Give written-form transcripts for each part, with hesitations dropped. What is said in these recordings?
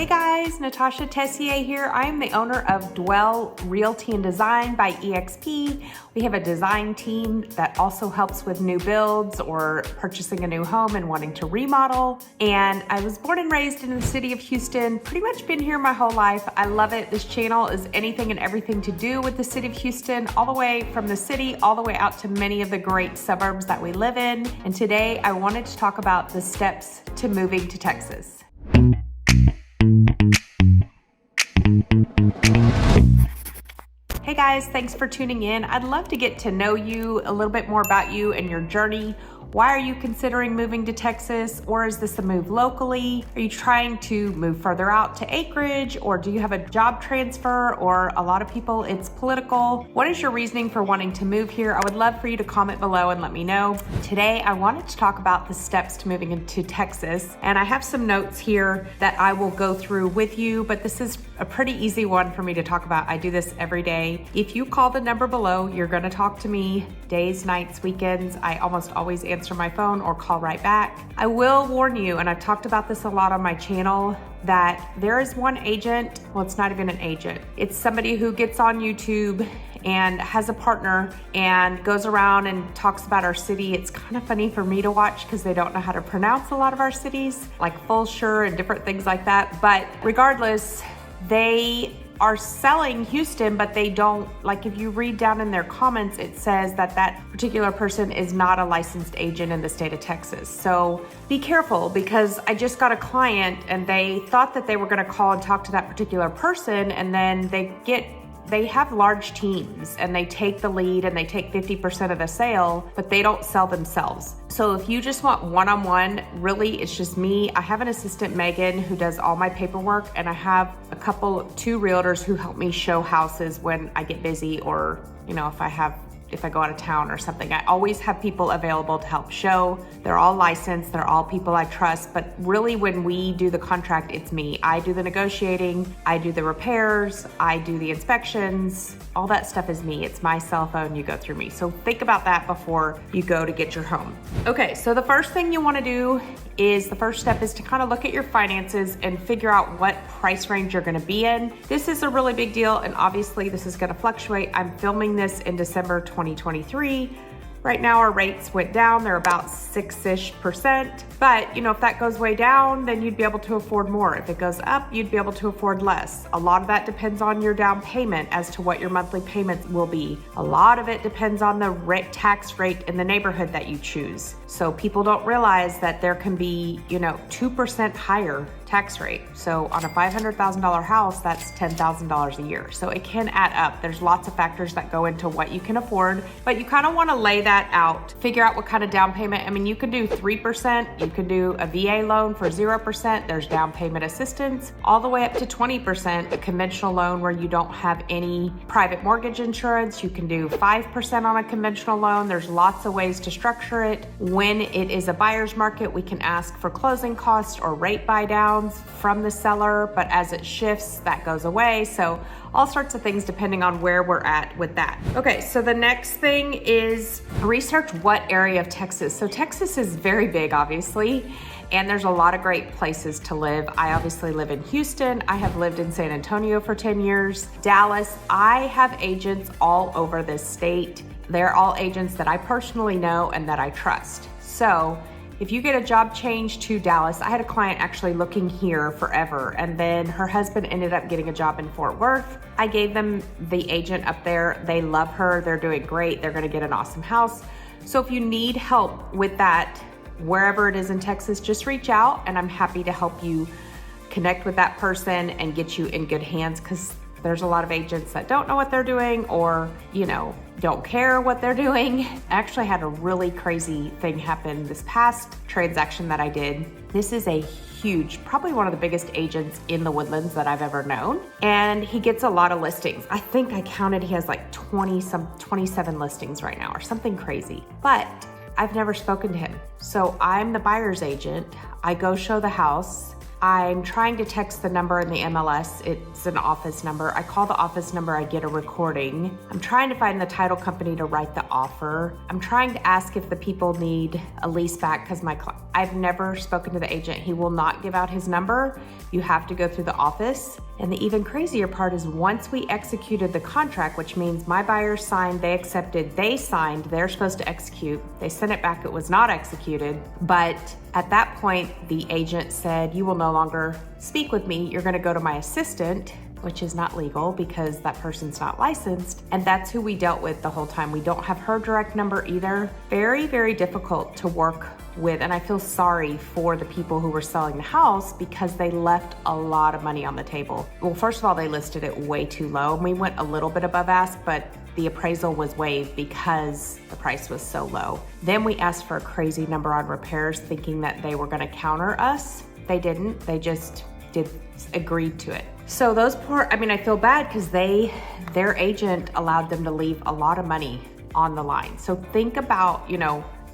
Hey guys, Natasha Tessier here. I am the owner of Dwell Realty and Design by EXP. We have a design team that also helps with new builds or purchasing a new home and wanting to remodel. And I was born and raised in the city of Houston, pretty much been here my whole life. I love it. This channel is anything and everything to do with the city of Houston, all the way from the city, all the way out to many of the great suburbs that we live in. And today I wanted to talk about the steps to moving to Texas. Hey guys, thanks for tuning in. I'd love to get to know you, a little bit more about you and your journey. Why are you considering moving to Texas? Or is this a move locally? Are you trying to move further out to acreage? Or do you have a job transfer? Or a lot of people, it's political. What is your reasoning for wanting to move here? I would love for you to comment below and let me know. Today, I wanted to talk about the steps to moving into Texas. And I have some notes here that I will go through with you, but this is a pretty easy one for me to talk about. I do this every day. If you call the number below, you're gonna talk to me days, nights, weekends. I almost always answer my phone or call right back. I will warn you, and I've talked about this a lot on my channel, that there is one agent, well, it's not even an agent. It's somebody who gets on YouTube and has a partner and goes around and talks about our city. It's kind of funny for me to watch because they don't know how to pronounce a lot of our cities, like Fulshire and different things like that. But regardless, they are selling Houston, but they don't, like if you read down in their comments, it says that that particular person is not a licensed agent in the state of Texas. So be careful, because I just got a client and they thought that they were gonna call and talk to that particular person, and then they have large teams and they take the lead and they take 50% of the sale, but they don't sell themselves. So if you just want one-on-one, really it's just me. I have an assistant, Megan, who does all my paperwork, and I have two realtors who help me show houses when I get busy, or if I go out of town or something. I always have people available to help show. They're all licensed, they're all people I trust, but really when we do the contract, it's me. I do the negotiating, I do the repairs, I do the inspections, all that stuff is me. It's my cell phone, you go through me. So think about that before you go to get your home. Okay, so the first thing you wanna do is, the first step is to kind of look at your finances and figure out what price range you're gonna be in. This is a really big deal, and obviously this is gonna fluctuate. I'm filming this in December 2023. Right now our rates went down, they're about 6-ish%. But if that goes way down, then you'd be able to afford more. If it goes up, you'd be able to afford less. A lot of that depends on your down payment as to what your monthly payments will be. A lot of it depends on the tax rate in the neighborhood that you choose. So people don't realize that there can be, 2% higher tax rate. So on a $500,000 house, that's $10,000 a year. So it can add up. There's lots of factors that go into what you can afford, but you kind of want to lay that out, figure out what kind of down payment. I mean, you can do 3%, you can do a VA loan for 0%, there's down payment assistance, all the way up to 20%, a conventional loan where you don't have any private mortgage insurance. You can do 5% on a conventional loan. There's lots of ways to structure it. When it is a buyer's market, we can ask for closing costs or rate buy downs from the seller, but as it shifts, that goes away. So all sorts of things depending on where we're at with that. Okay, so the next thing is research what area of Texas. So Texas is very big, obviously, and there's a lot of great places to live. I obviously live in Houston. I have lived in San Antonio for 10 years. Dallas, I have agents all over this state. They're all agents that I personally know and that I trust. So if you get a job change to Dallas, I had a client actually looking here forever, and then her husband ended up getting a job in Fort Worth. I gave them the agent up there. They love her. They're doing great. They're going to get an awesome house. So if you need help with that, wherever it is in Texas, just reach out and I'm happy to help you connect with that person and get you in good hands, because there's a lot of agents that don't know what they're doing, or, don't care what they're doing. I actually had a really crazy thing happen this past transaction that I did. This is a huge, probably one of the biggest agents in the Woodlands that I've ever known. And he gets a lot of listings. I think I counted, he has like 27 listings right now or something crazy. But I've never spoken to him. So I'm the buyer's agent. I go show the house. I'm trying to text the number in the MLS. It's an office number. I call the office number, I get a recording. I'm trying to find the title company to write the offer. I'm trying to ask if the people need a lease back because I've never spoken to the agent. He will not give out his number. You have to go through the office. And the even crazier part is once we executed the contract, which means my buyer signed, they accepted, they signed, they're supposed to execute. They sent it back, it was not executed. But at that point, the agent said, you will no longer speak with me. You're gonna go to my assistant, which is not legal because that person's not licensed. And that's who we dealt with the whole time. We don't have her direct number either. Very, very difficult to work with. And I feel sorry for the people who were selling the house because they left a lot of money on the table. Well, first of all, they listed it way too low. We went a little bit above ask, but the appraisal was waived because the price was so low. Then we asked for a crazy number on repairs thinking that they were gonna counter us. They didn't, they just agreed to it. So those I feel bad because their agent allowed them to leave a lot of money on the line. So think about,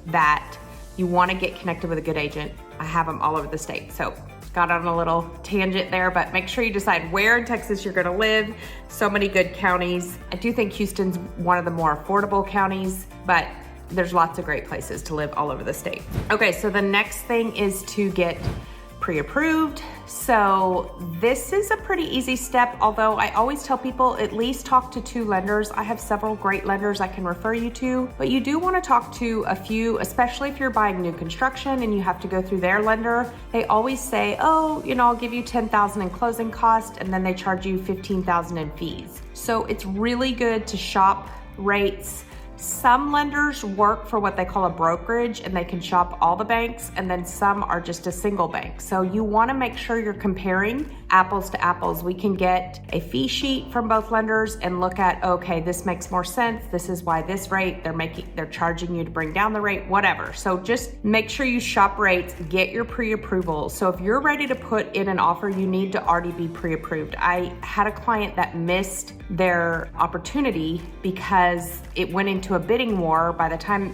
that you want to get connected with a good agent. I have them all over the state. So got on a little tangent there, but make sure you decide where in Texas you're gonna live. So many good counties. I do think Houston's one of the more affordable counties, but there's lots of great places to live all over the state. Okay, so the next thing is to get pre-approved. So this is a pretty easy step, although I always tell people at least talk to 2 lenders. I have several great lenders I can refer you to, but you do want to talk to a few, especially if you're buying new construction and you have to go through their lender. They always say, oh, I'll give you $10,000 in closing cost, and then they charge you $15,000 in fees. So it's really good to shop rates. Some lenders work for what they call a brokerage and they can shop all the banks, and then some are just a single bank. So you want to make sure you're comparing apples to apples. We can get a fee sheet from both lenders and look at, okay, this makes more sense. This is why this rate, they're charging you to bring down the rate, whatever. So just make sure you shop rates, get your pre-approval. So if you're ready to put in an offer, you need to already be pre-approved. I had a client that missed their opportunity because it went into a bidding war by the time,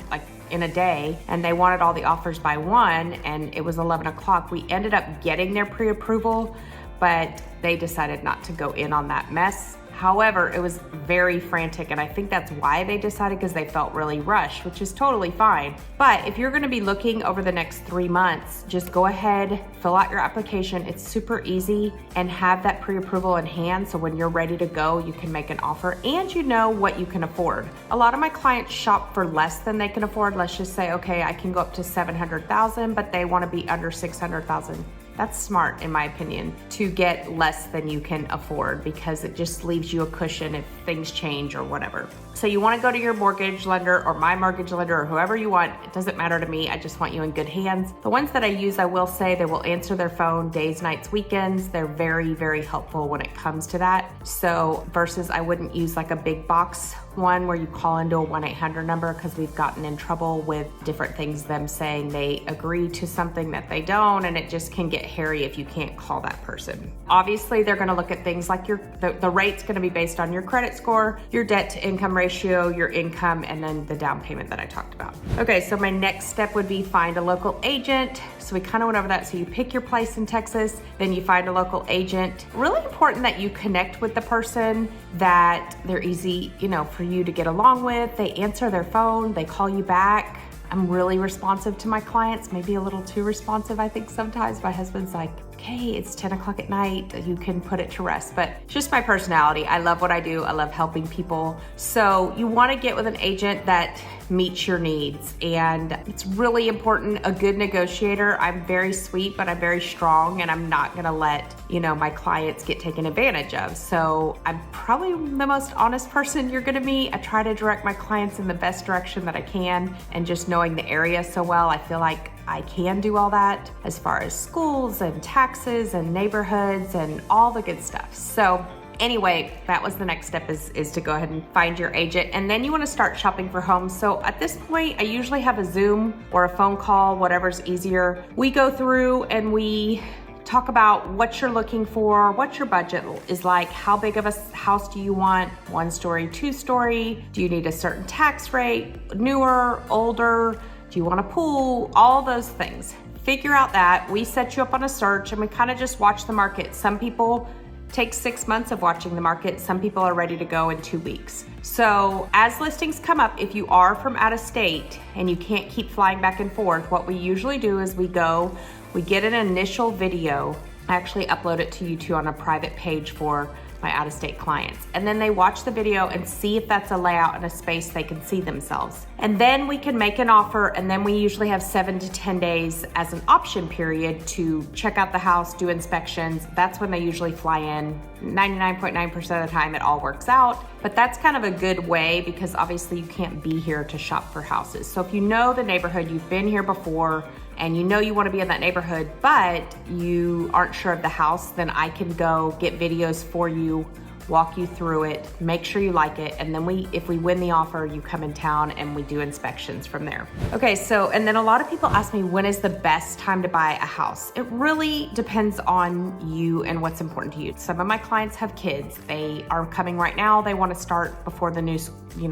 in a day, and they wanted all the offers by 1, and it was 11 o'clock. We ended up getting their pre-approval, but they decided not to go in on that mess. However, it was very frantic, and I think that's why they decided, because they felt really rushed, which is totally fine. But if you're gonna be looking over the next 3 months, just go ahead, fill out your application. It's super easy, and have that pre-approval in hand so when you're ready to go, you can make an offer and you know what you can afford. A lot of my clients shop for less than they can afford. Let's just say, okay, I can go up to $700,000, but they wanna be under $600,000. That's smart, in my opinion, to get less than you can afford, because it just leaves you a cushion if things change or whatever. So you want to go to your mortgage lender or my mortgage lender or whoever you want. It doesn't matter to me. I just want you in good hands. The ones that I use, I will say they will answer their phone days, nights, weekends. They're very, very helpful when it comes to that. So versus I wouldn't use like a big box one where you call into a 1-800 number, because we've gotten in trouble with different things, them saying they agree to something that they don't, and it just can get hairy if you can't call that person. Obviously, they're gonna look at things like the rate's gonna be based on your credit score, your debt to income ratio, your income, and then the down payment that I talked about. Okay, so my next step would be find a local agent. So we kind of went over that. So you pick your place in Texas, then you find a local agent. Really important that you connect with the person, that they're easy, for you to get along with. They answer their phone, they call you back. I'm really responsive to my clients, maybe a little too responsive, I think sometimes. My husband's like, okay, it's 10 o'clock at night, you can put it to rest. But it's just my personality. I love what I do. I love helping people. So you want to get with an agent that meets your needs. And it's really important, a good negotiator. I'm very sweet, but I'm very strong, and I'm not gonna let, my clients get taken advantage of. So I'm probably the most honest person you're gonna meet. I try to direct my clients in the best direction that I can, and just knowing the area so well, I feel like I can do all that as far as schools and taxes and neighborhoods and all the good stuff. So anyway, that was the next step, is to go ahead and find your agent, and then you want to start shopping for homes. So at this point, I usually have a Zoom or a phone call, whatever's easier. We go through and we talk about what you're looking for, what your budget is like, how big of a house do you want, 1-story, 2-story, do you need a certain tax rate, newer, older, do you want a pool, all those things. figure out that. We set you up on a search and we kind of just watch the market. Some people take 6 months of watching the market. Some people are ready to go in 2 weeks. So as listings come up, if you are from out of state and you can't keep flying back and forth, what we usually do is we get an initial video. I actually upload it to YouTube on a private page for my out-of-state clients. And then they watch the video and see if that's a layout and a space they can see themselves. And then we can make an offer, and then we usually have 7 to 10 days as an option period to check out the house, do inspections. That's when they usually fly in. 99.9% of the time it all works out, but that's kind of a good way because obviously you can't be here to shop for houses. So if you know the neighborhood, you've been here before, and you know you want to be in that neighborhood, but you aren't sure of the house, then I can go get videos for you, walk you through it, make sure you like it, and then if we win the offer, you come in town and we do inspections from there. Okay, so, and then a lot of people ask me, when is the best time to buy a house? It really depends on you and what's important to you. Some of my clients have kids. They are coming right now. They want to start before the new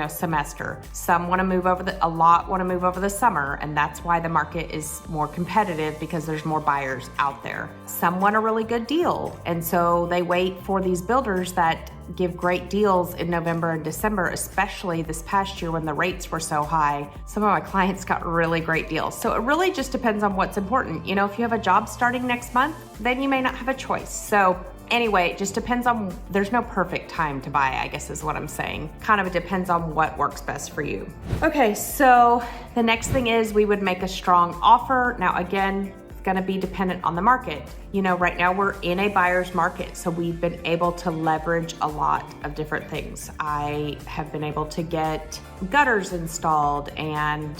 semester. Some want to move over a lot want to move over the summer, and that's why the market is more competitive because there's more buyers out there. Some want a really good deal, and so they wait for these builders that give great deals in November and December, especially this past year when the rates were so high. Some of my clients got really great deals. So it really just depends on what's important. If you have a job starting next month, then you may not have a choice. So anyway, it just depends on, there's no perfect time to buy, I guess is what I'm saying. Kind of depends on what works best for you. Okay, so the next thing is we would make a strong offer. Now again, it's gonna be dependent on the market. Right now we're in a buyer's market, so we've been able to leverage a lot of different things. I have been able to get gutters installed and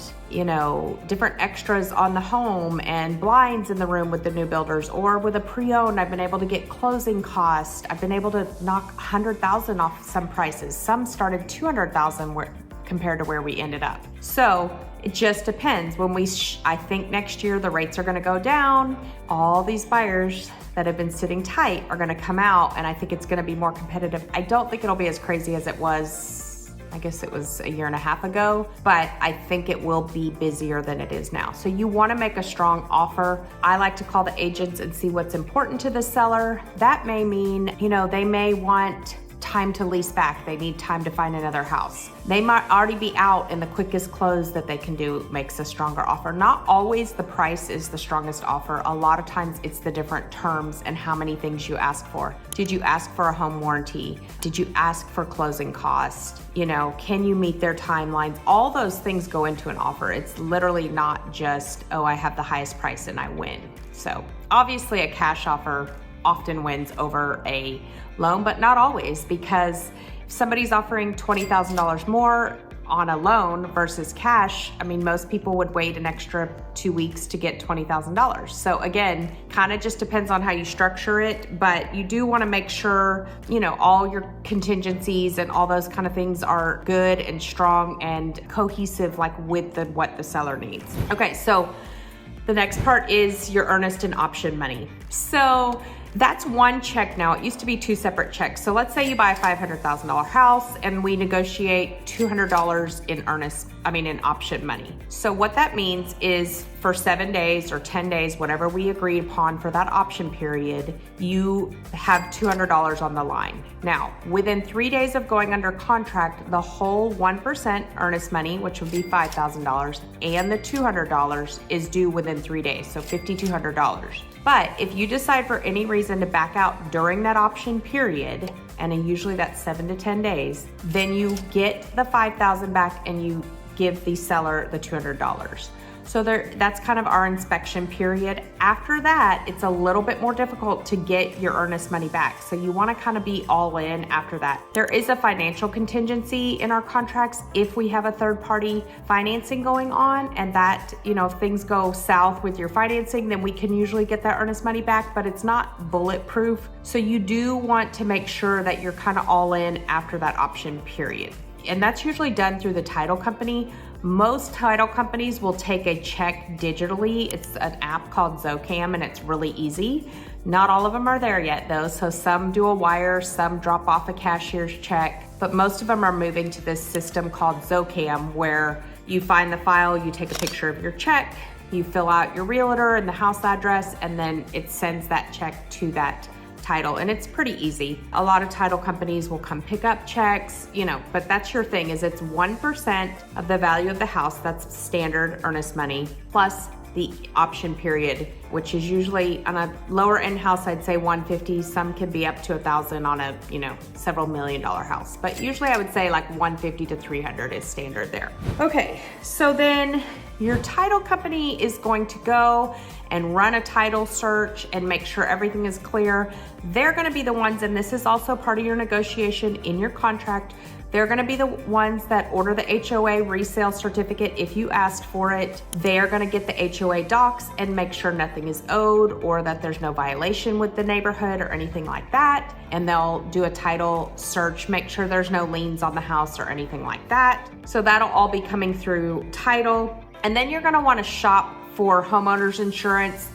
different extras on the home and blinds in the room with the new builders, or with a pre-owned, I've been able to get closing costs. I've been able to knock $100,000 off some prices. Some started $200,000 compared to where we ended up. So it just depends. I think next year the rates are gonna go down. All these buyers that have been sitting tight are gonna come out, and I think it's gonna be more competitive. I don't think it'll be as crazy as it was, I guess it was a year and a half ago, but I think it will be busier than it is now. So you wanna make a strong offer. I like to call the agents and see what's important to the seller. That may mean, they may want time to lease back. They need time to find another house. They might already be out, and the quickest close that they can do makes a stronger offer. Not always the price is the strongest offer. A lot of times it's the different terms and how many things you ask for. Did you ask for a home warranty? Did you ask for closing costs? Can you meet their timelines? All those things go into an offer. It's literally not just, oh, I have the highest price and I win. So obviously a cash offer often wins over a loan, but not always, because if somebody's offering $20,000 more on a loan versus cash, most people would wait an extra 2 weeks to get $20,000. So again, kind of just depends on how you structure it, but you do want to make sure, all your contingencies and all those kind of things are good and strong and cohesive, like with what the seller needs. Okay, so the next part is your earnest and option money. So that's one check now. It used to be 2 separate checks. So let's say you buy a $500,000 house and we negotiate $200 in option money. So what that means is for 7 days or 10 days, whatever we agreed upon for that option period, you have $200 on the line. Now, within 3 days of going under contract, the whole 1% earnest money, which would be $5,000, and the $200 is due within 3 days, so $5,200. But if you decide for any reason to back out during that option period, and usually that's 7 to 10 days, then you get the $5,000 back and you give the seller the $200. So that's kind of our inspection period. After that, it's a little bit more difficult to get your earnest money back. So you want to kind of be all in after that. There is a financial contingency in our contracts if we have a third party financing going on, and that, if things go south with your financing, then we can usually get that earnest money back, but it's not bulletproof. So you do want to make sure that you're kind of all in after that option period. And that's usually done through the title company. Most title companies will take a check digitally. It's an app called Zocam, and it's really easy. Not all of them are there yet though. So some do a wire, some drop off a cashier's check, but most of them are moving to this system called Zocam, where you find the file, you take a picture of your check, You fill out your realtor and the house address, and then it sends that check to that title, and it's pretty easy. A lot of title companies will come pick up checks, but that's your thing, is it's 1% of the value of the house. That's standard earnest money, plus the option period, which is usually on a lower end house, I'd say 150. Some can be up to 1,000 on a, several $1 million house. But usually I would say like 150 to 300 is standard there. Okay, so then your title company is going to go and run a title search and make sure everything is clear. They're gonna be the ones, and this is also part of your negotiation in your contract, they're gonna be the ones that order the HOA resale certificate if you asked for it. They're gonna get the HOA docs and make sure nothing is owed or that there's no violation with the neighborhood or anything like that. And they'll do a title search, make sure there's no liens on the house or anything like that. So that'll all be coming through title. And then you're gonna wanna shop for homeowners insurance.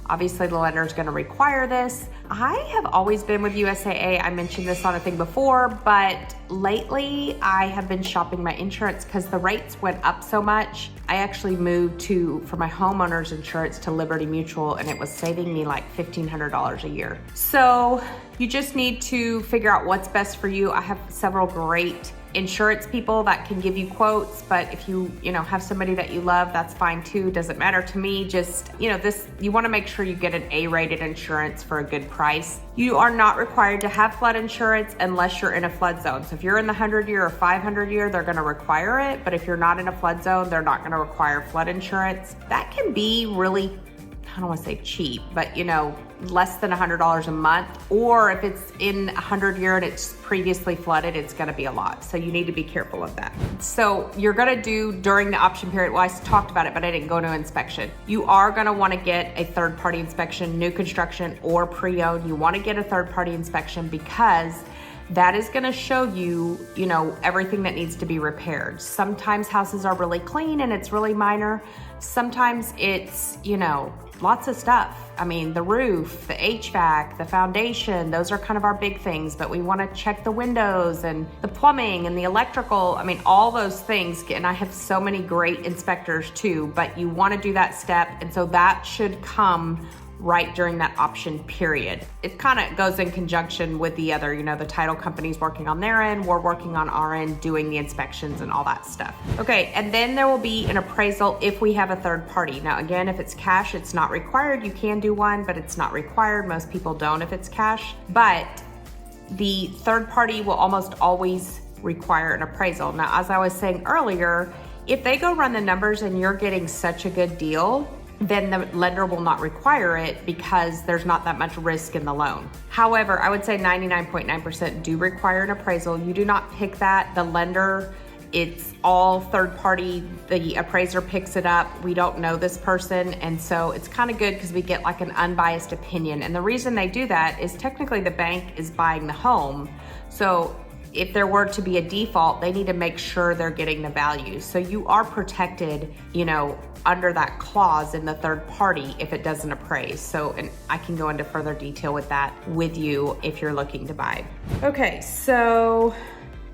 Obviously the lender is gonna require this. I have always been with USAA. I mentioned this on a thing before, but lately I have been shopping my insurance because the rates went up so much. I actually moved for my homeowner's insurance to Liberty Mutual, and it was saving me like $1,500 a year. So you just need to figure out what's best for you. I have several great insurance people that can give you quotes, but if you have somebody that you love, that's fine too. Doesn't matter to me. Just you want to make sure you get an A-rated insurance for a good price. You are not required to have flood insurance unless you're in a flood zone. So if you're in the 100-year or 500-year, they're going to require it. But if you're not in a flood zone, they're not going to require flood insurance. That can be really, I don't want to say cheap, but less than $100 a month. Or if it's in 100-year and it's previously flooded, it's going to be a lot. So you need to be careful of that. So you're going to do during the option period, well, I talked about it, but I didn't go to inspection. You are going to want to get a third-party inspection, new construction or pre-owned. You want to get a third-party inspection because that is going to show you, everything that needs to be repaired. Sometimes houses are really clean and it's really minor. Sometimes it's, lots of stuff. I mean, the roof, the HVAC, the foundation, those are kind of our big things, but we want to check the windows and the plumbing and the electrical. I mean, all those things. And I have so many great inspectors too, but you want to do that step. And so that should come right during that option period. It kind of goes in conjunction with the other, the title company's working on their end, we're working on our end, doing the inspections and all that stuff. Okay, and then there will be an appraisal if we have a third party. Now again, if it's cash, it's not required. You can do one, but it's not required. Most people don't if it's cash, but the third party will almost always require an appraisal. Now, as I was saying earlier, if they go run the numbers and you're getting such a good deal, then the lender will not require it because there's not that much risk in the loan. However, I would say 99.9% do require an appraisal. You do not pick that. The lender, it's all third party. The appraiser picks it up. We don't know this person. And so it's kind of good because we get like an unbiased opinion. And the reason they do that is technically the bank is buying the home. So if there were to be a default, they need to make sure they're getting the value. So you are protected, under that clause in the third party if it doesn't appraise. So, and I can go into further detail with that with you if you're looking to buy. Okay, so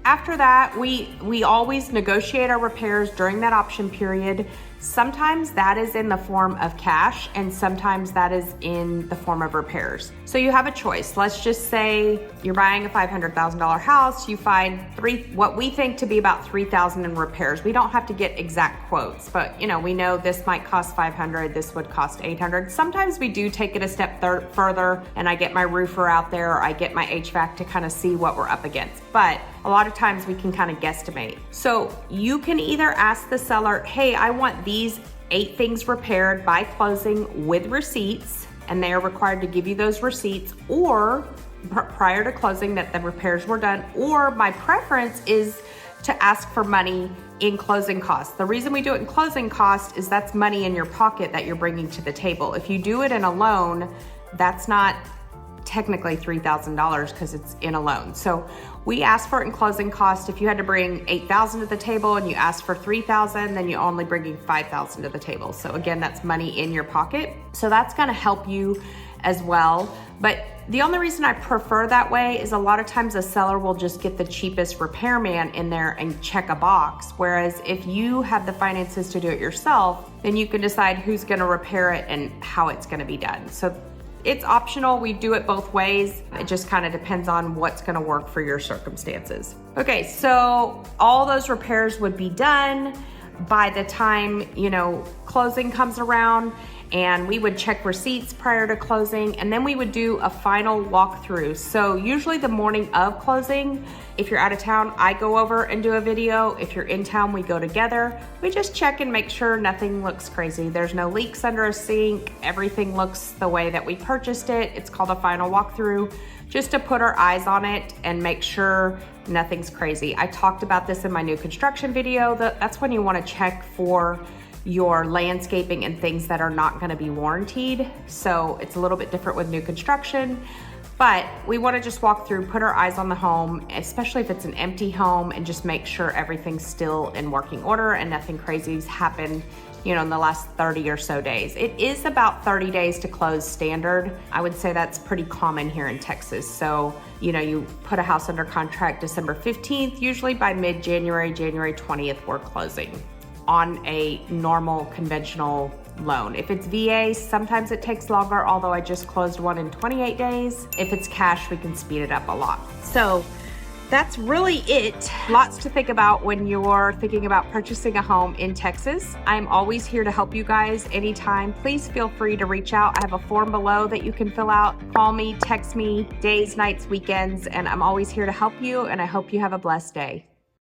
after that, we always negotiate our repairs during that option period. Sometimes that is in the form of cash and sometimes that is in the form of repairs. So you have a choice. Let's just say you're buying a $500,000 house. You find what we think to be about $3,000 in repairs. We don't have to get exact quotes, but we know this might cost $500, this would cost $800. Sometimes we do take it a step further and I get my roofer out there or I get my HVAC to kind of see what we're up against. But a lot of times we can kind of guesstimate. So you can either ask the seller, hey, I want these 8 things repaired by closing with receipts, and they are required to give you those receipts, or prior to closing that the repairs were done, or my preference is to ask for money in closing costs. The reason we do it in closing costs is that's money in your pocket that you're bringing to the table. If you do it in a loan, that's not technically $3,000 because it's in a loan. So we ask for it in closing cost. If you had to bring $8,000 to the table and you ask for $3,000, then you're only bringing $5,000 to the table. So again, that's money in your pocket. So that's going to help you as well. But The only reason I prefer that way is a lot of times a seller will just get the cheapest repairman in there and check a box. Whereas if you have the finances to do it yourself, then you can decide who's gonna repair it and how it's gonna be done. So it's optional. We do it both ways. It just kind of depends on what's gonna work for your circumstances. Okay, so all those repairs would be done by the time, closing comes around, and we would check receipts prior to closing, and then we would do a final walkthrough. So usually the morning of closing, if you're out of town, I go over and do a video. If you're in town, we go together. We just check and make sure nothing looks crazy. There's no leaks under a sink. Everything looks the way that we purchased it. It's called a final walkthrough, just to put our eyes on it and make sure nothing's crazy. I talked about this in my new construction video. That's when you want to check for your landscaping and things that are not going to be warranted. So it's a little bit different with new construction, but we want to just walk through, put our eyes on the home, especially if it's an empty home, and just make sure everything's still in working order and nothing crazy's happened, in the last 30 or so days. It is about 30 days to close standard. I would say that's pretty common here in Texas. So, you put a house under contract December 15th, usually by mid-January, January 20th, we're closing on a normal conventional loan. If it's VA, sometimes it takes longer, although I just closed one in 28 days. If it's cash, we can speed it up a lot. So that's really it. Lots to think about when you're thinking about purchasing a home in Texas. I'm always here to help you guys anytime. Please feel free to reach out. I have a form below that you can fill out. Call me, text me, days, nights, weekends, and I'm always here to help you, and I hope you have a blessed day.